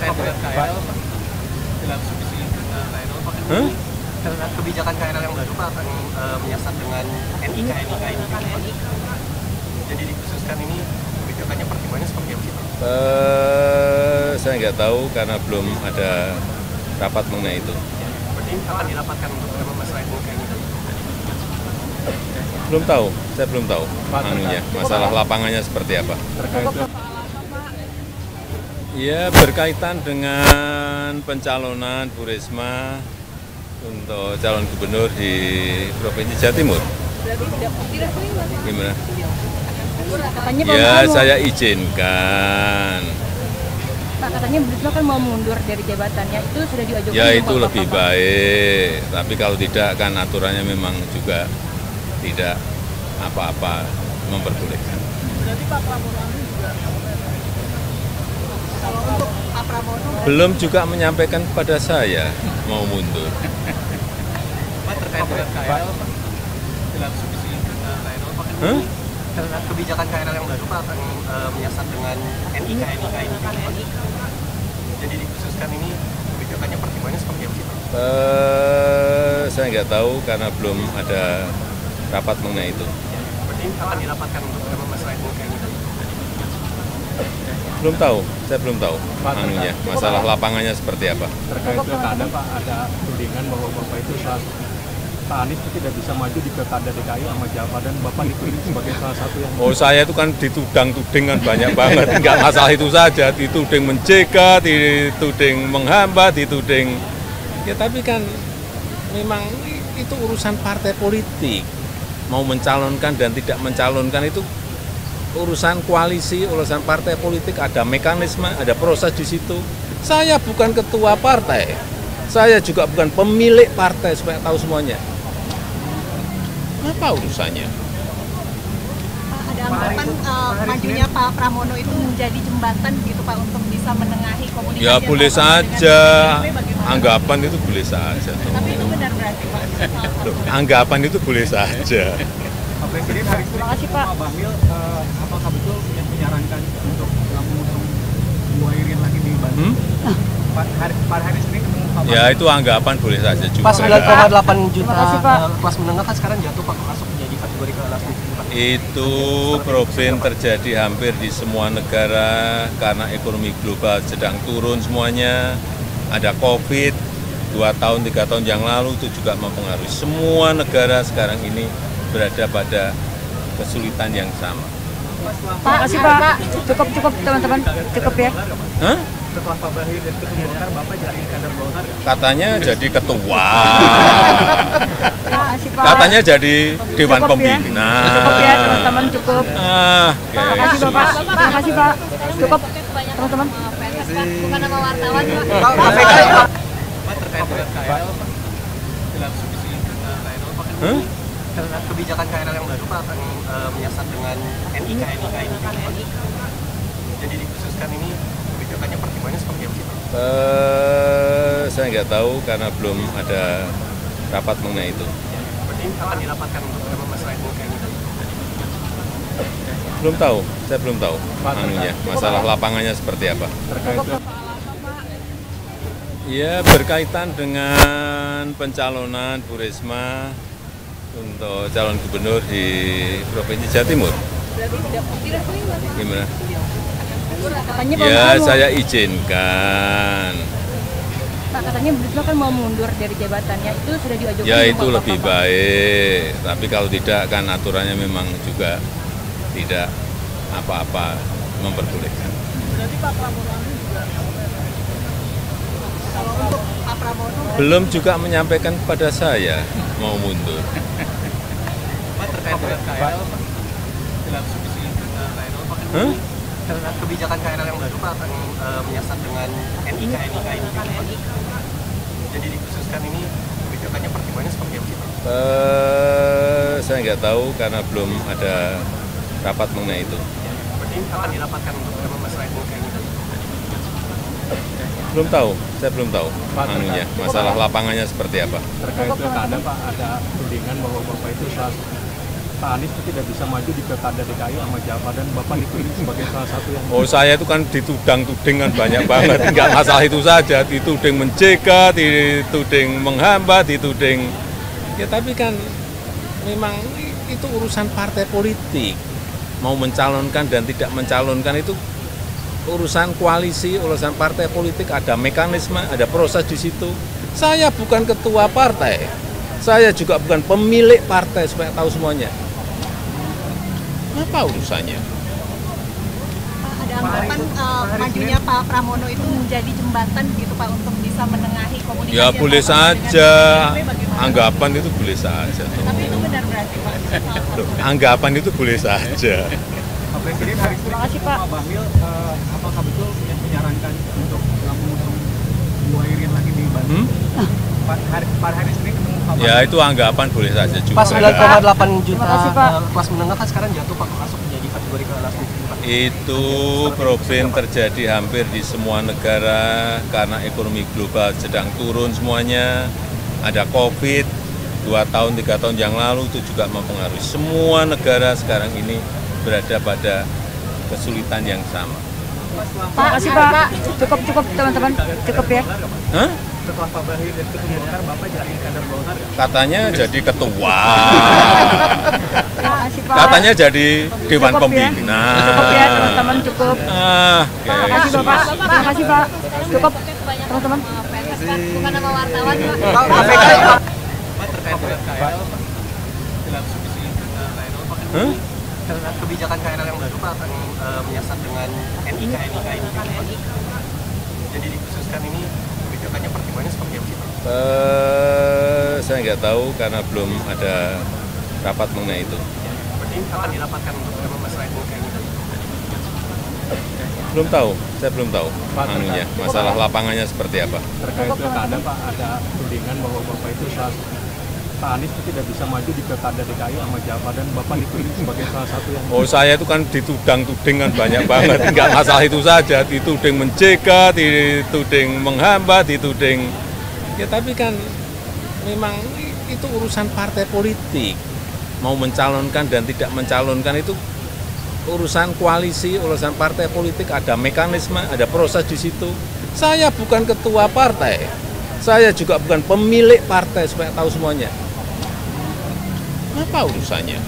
terkait dengan KRL, dalam subsidi KRL, kebijakan KRL yang baru Pak akan menyasar dengan NIK ini. Jadi dikhususkan ini kebijakannya pertimbangannya seperti apa sih Pak? Saya nggak tahu karena belum ada rapat mengenai itu. Berarti akan dirapatkan untuk masalah NIK ini? Belum tahu, saya belum tahu masalah lapangannya seperti apa. Ya berkaitan dengan pencalonan Bu Risma untuk calon gubernur di Provinsi Jawa Timur. Gimana? Ya saya izinkan. Pak, katanya Bu Risma kan mau mundur dari jabatannya, itu sudah diajukan? Ya itu lebih baik, tapi kalau tidak kan aturannya memang juga tidak apa-apa memperbolehkan. Berarti Pak Prabowo juga? Kalau untuk Pak Prabowo belum juga menyampaikan kepada saya mau mundur. Pak terkait dengan KRL, dalam subsidi KRL, kebijakan KRL yang baru Pak akan menyasar dengan NIK ini. Jadi dikhususkan ini kebijakannya pertimbangannya seperti apa sih Pak? Saya nggak tahu karena belum ada rapat mengenai itu. Berarti akan dirapatkan untuk masalah NIK ini? Belum tahu, saya belum tahu masalah lapangannya seperti apa. Terkait pilkada Pak, ada tudingan bahwa Bapak itu Pak Anies itu tidak bisa maju di pilkada DKI sama Jawa, dan Bapak dituding sebagai salah satu yang... Oh saya itu kan dituding-tudingan banyak banget, nggak masalah itu saja, dituding mencegat, dituding menghambat, dituding... Ya tapi kan memang itu urusan partai politik, mau mencalonkan dan tidak mencalonkan itu urusan koalisi, urusan partai politik, ada mekanisme, ada proses di situ. Saya bukan ketua partai, saya juga bukan pemilik partai, supaya tahu semuanya. Apa urusannya? Pak, ada anggapan majunya Pak Pramono itu menjadi jembatan gitu Pak untuk bisa menengahi komunikasi? Ya boleh saja, anggapan itu boleh saja. Tapi itu benar berarti Pak? Anggapan itu boleh saja. Pak Presiden hari ini, Terima kasih Pak. Pak Bahlil, apakah betul menyarankan untuk mengusung Bu Irin lagi di Bandung? Pak hari ini ketemu Pak Bahlil. Ya itu anggapan boleh saja juga. Pas 9,8 juta Terima kasih, Pak. kelas menengah kan sekarang jatuh Pak, masuk menjadi kategori kelas menengah. Itu problem terjadi hampir di semua negara karena ekonomi global sedang turun semuanya. Ada COVID 2 tahun, 3 tahun yang lalu itu juga mempengaruhi. Semua negara sekarang ini berada pada kesulitan yang sama. Terima kasih Pak. Cukup teman-teman, cukup ya. Hah? Setelah Pak Bahlil dan Ketua Golkar, Bapak jadi kader Golkar nggak? Katanya jadi ketua, Terima kasih Pak. katanya jadi dewan Cukup ya. pembina. Cukup ya teman-teman, cukup. Terima kasih Yesus. Bapak. Terima kasih Pak. Cukup teman-teman. Bukan nama wartawan Pak. Pak terkait dengan KRL, dalam subsidi KRL, kebijakan KRL yang baru Pak akan menyasar dengan NIK ini. Jadi dikhususkan ini kebijakannya pertimbangannya seperti apa sih Pak? Saya nggak tahu karena belum ada rapat mengenai itu. Berarti akan dirapatkan untuk masalah NIK ini? Belum tahu, saya belum tahu masalah lapangannya seperti apa. Terkait Ya berkaitan dengan pencalonan Bu Risma untuk calon gubernur di Provinsi Jawa Timur. Gimana? Katanya Pak Ya mau- saya izinkan. Pak, katanya Bu Risma kan mau mundur dari jabatannya, itu sudah diajukan? Ya belum, itu Pak, lebih Pak? baik, tapi kalau tidak kan aturannya memang juga tidak apa-apa memperbolehkan. Berarti Pak Prabowo juga? Kalau untuk Pak Prabowo Belum juga menyampaikan kepada saya mau mundur. Pak terkait dengan KRL, dalam subsidi KRL, kebijakan KRL yang baru Pak akan menyasar dengan NIK ini. Jadi dikhususkan ini kebijakannya pertimbangannya seperti apa sih Pak? Saya nggak tahu karena belum ada rapat mengenai itu. Berarti akan dirapatkan untuk masalah NIK ini? Belum tahu, saya belum tahu masalah lapangannya seperti apa. pilkada Pak, ada tudingan bahwa Bapak itu Pak Anies itu tidak bisa maju di pilkada DKI sama Jawa dan Bapak dipilih sebagai salah satu yang Oh, saya itu kan ditudang-tuding kan banyak banget, nggak masalah itu saja, dituding mencegat, dituding menghambat, dituding, ya tapi kan memang itu urusan partai politik, mau mencalonkan dan tidak mencalonkan itu urusan koalisi, urusan partai politik, ada mekanisme, ada proses di situ. Saya bukan ketua partai, saya juga bukan pemilik partai supaya tahu semuanya. Apa urusannya? Pak, ada anggapan majunya Pak Pramono itu menjadi jembatan gitu Pak untuk bisa menengahi komunikasi. Ya antara boleh Pak dengan saja, PDIP bagaimana? anggapan itu boleh saja. Tapi itu benar berarti Pak. Anggapan itu boleh saja. Pak Presiden hari ini Terima kasih, Pak. Pak Bahlil, apakah betul yang menyarankan untuk mengusung Bu Airin lagi di Banten? Pak hari ini ketemu Pak Ya itu anggapan boleh saja juga. Pas 9,8 juta Terima kasih, Pak. kelas menengah kan sekarang jatuh Pak, masuk menjadi kategori kelas miskin Pak. Itu problem terjadi hampir di semua negara karena ekonomi global sedang turun semuanya. Ada COVID 2 tahun, 3 tahun yang lalu itu juga mempengaruhi. Semua negara sekarang ini berada pada kesulitan yang sama. Terima kasih Pak. Cukup teman-teman. Cukup ya. Hah? Setelah Pak Bahlil dan Ketua Golkar, Bapak jadi kader Golkar. Katanya jadi ketua, Terima kasih Pak. katanya jadi dewan Cukup ya. pembina. Cukup ya teman-teman, cukup. Terima kasih Yesus. Bapak. Terima kasih Pak. Cukup teman-teman. Bukan nama wartawan Pak. Pak, KPK Pak, terkait dengan KRL Pak, dalam subsidi KRL Pak, Hah? karena kebijakan KRL yang baru Pak akan menyasar dengan NIK gitu Pak. Jadi dikhususkan ini kebijakannya pertimbangannya seperti apa sih Pak? Saya nggak tahu karena belum ada rapat mengenai itu. Berarti akan dirapatkan untuk masalah NIK ini tadi. Belum tahu, saya belum tahu Pak, anunya, masalah lapangannya seperti apa. Terkait pilkada Pak, ada tudingan bahwa Bapak itu Pak Anies itu tidak bisa maju di pilkada DKI sama Jawa dan Bapak dipilih sebagai salah satu yang Oh, saya itu kan ditudang-tuding kan banyak banget, nggak masalah itu saja, dituding mencegat, dituding menghambat, dituding, ya tapi kan memang itu urusan partai politik, mau mencalonkan dan tidak mencalonkan itu urusan koalisi, urusan partai politik, ada mekanisme, ada proses di situ. Saya bukan ketua partai, saya juga bukan pemilik partai supaya tahu semuanya. Apa urusannya?